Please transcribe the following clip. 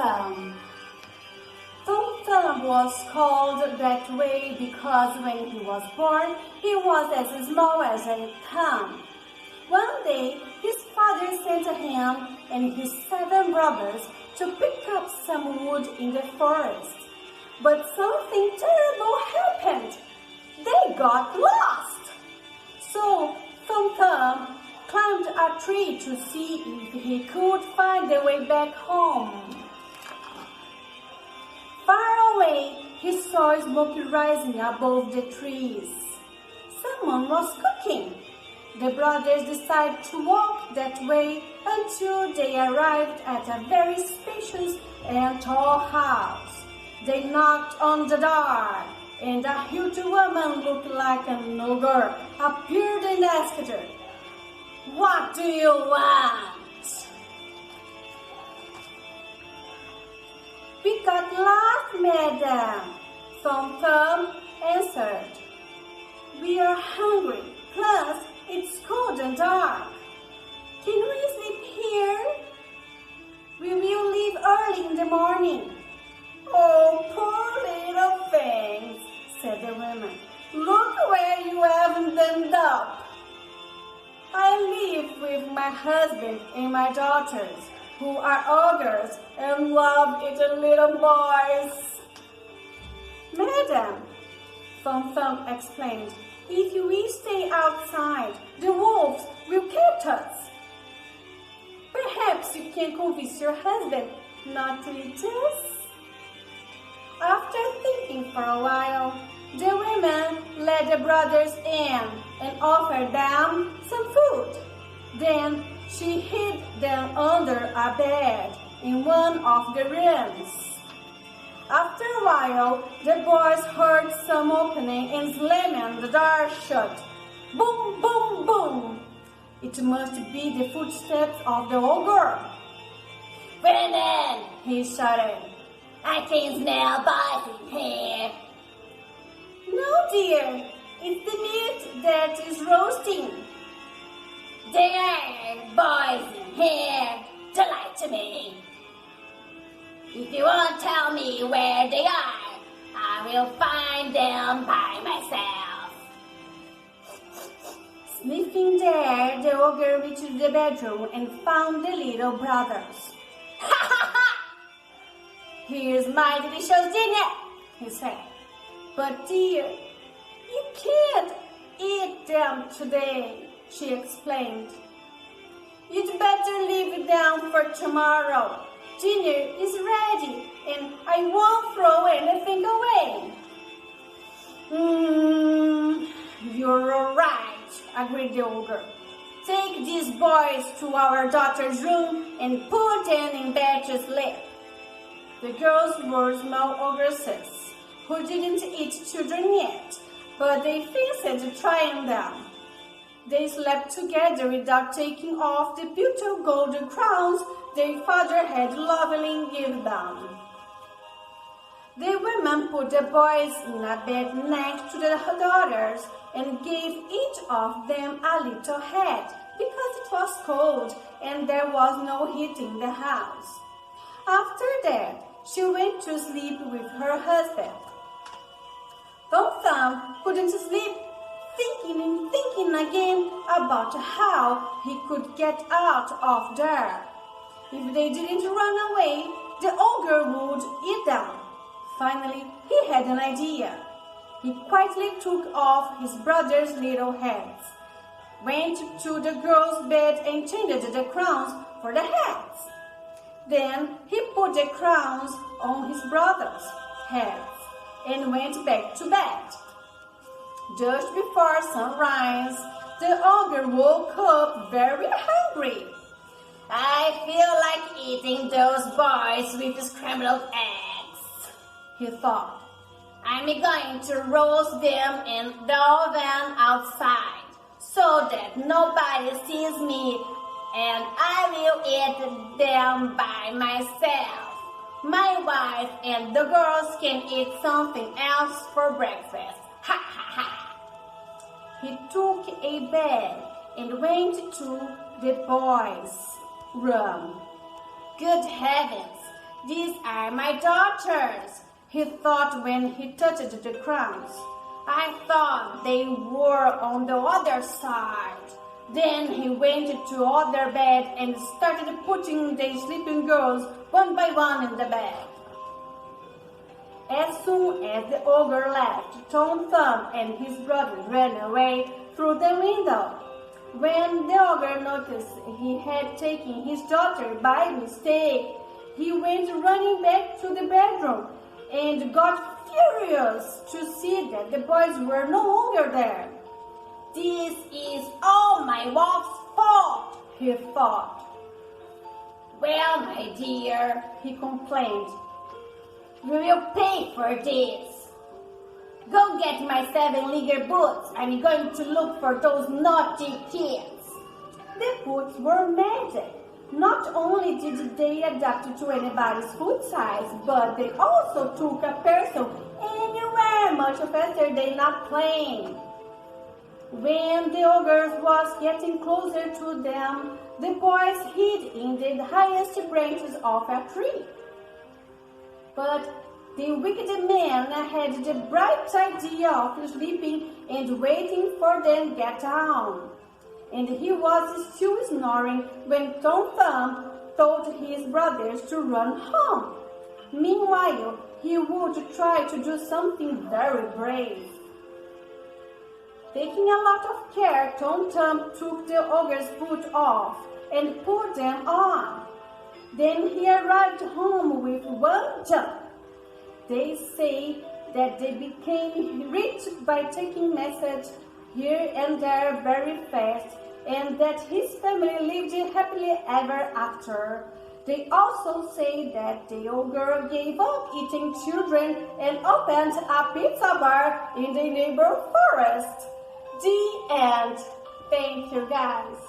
Thumb. Tom Thumb was called that way because when he was born, he was as small as a thumb. One day, his father sent him and his 7 brothers to pick up some wood in the forest. But something terrible happened. They got lost. So Tom Thumb climbed a tree to see if he could find the way back home. Far away, he saw smoke rising above the trees. Someone was cooking. The brothers decided to walk that way until they arrived at a very spacious and tall house. They knocked on the door, and a huge woman looked like an ogre appeared and asked her, "What do you want?" "We got lost, madam," Tom Thumb answered. "We are hungry, plus it's cold and dark. Can we sleep here? We will leave early in the morning." "Oh, poor little things," said the woman. "Look where you haven't ended up." "I live with my husband and my daughters, who are ogres and love eating little boys." "Madam," Tom Thumb explained, "if we stay outside, the wolves will catch us. Perhaps you can convince your husband not to eat us." After thinking for a while, the woman led the brothers in and offered them some food. Then she hid them under a bed in one of the rooms. After a while, the boys heard some opening and slamming the door shut. Boom, boom, boom. It must be the footsteps of the old girl. "Brennan," he shouted, "I can smell boys in here." "No, dear, it's the meat that is roasting." "There are boys in here to lie to me. If you won't tell me where they are, I will find them by myself." Sniffing there, the ogre reached the bedroom and found the little brothers. "Ha ha ha! Here's my delicious dinner," he said. "But dear, you can't eat them today," she explained. "You'd better leave them for tomorrow. Dinner is ready and I won't throw anything away." "You're all right," agreed the ogre. "Take these boys to our daughter's room and put them in bed to sleep." The girls were small ogresses who didn't eat children yet, but they fancied trying them. They slept together without taking off the beautiful golden crowns their father had lovingly given them. The women put the boys in a bed next to their daughters and gave each of them a little hat because it was cold and there was no heat in the house. After that, she went to sleep with her husband. Tom Thumb couldn't sleep, thinking and thinking again about how he could get out of there. If they didn't run away, the ogre would eat them. Finally, he had an idea. He quietly took off his brother's little heads, went to the girl's bed and changed the crowns for the hats. Then he put the crowns on his brother's heads and went back to bed. Just before sunrise, the ogre woke up very hungry. "I feel like eating those boys with scrambled eggs," he thought. "I'm going to roast them in the oven outside so that nobody sees me and I will eat them by myself. My wife and the girls can eat something else for breakfast. Ha ha ha." He took a bed and went to the boys' room. Good heavens! "These are my daughters," he thought when he touched the crumbs. "I thought they were on the other side." Then he went to other bed and started putting the sleeping girls one by one in the bed. As soon as the ogre left, Tom Thumb and his brothers ran away through the window. When the ogre noticed he had taken his daughter by mistake, he went running back to the bedroom and got furious to see that the boys were no longer there. "This is all my wolf's fault," he thought. "Well, my dear," he complained, "we will pay for this. Go get my 7-legged boots. I'm going to look for those naughty kids." The boots were magic. Not only did they adapt to anybody's foot size, but they also took a person anywhere much faster than a plane. When the ogre was getting closer to them, the boys hid in the highest branches of a tree. But the wicked man had the bright idea of sleeping and waiting for them to get down. And he was still snoring when Tom Thumb told his brothers to run home. Meanwhile, he would try to do something very brave. Taking a lot of care, Tom Thumb took the ogre's boots off and put them on. Then he arrived home with one jump. They say that they became rich by taking messages here and there very fast, and that his family lived happily ever after. They also say that the ogre gave up eating children and opened a pizza bar in the neighbor forest. The end. Thank you, guys.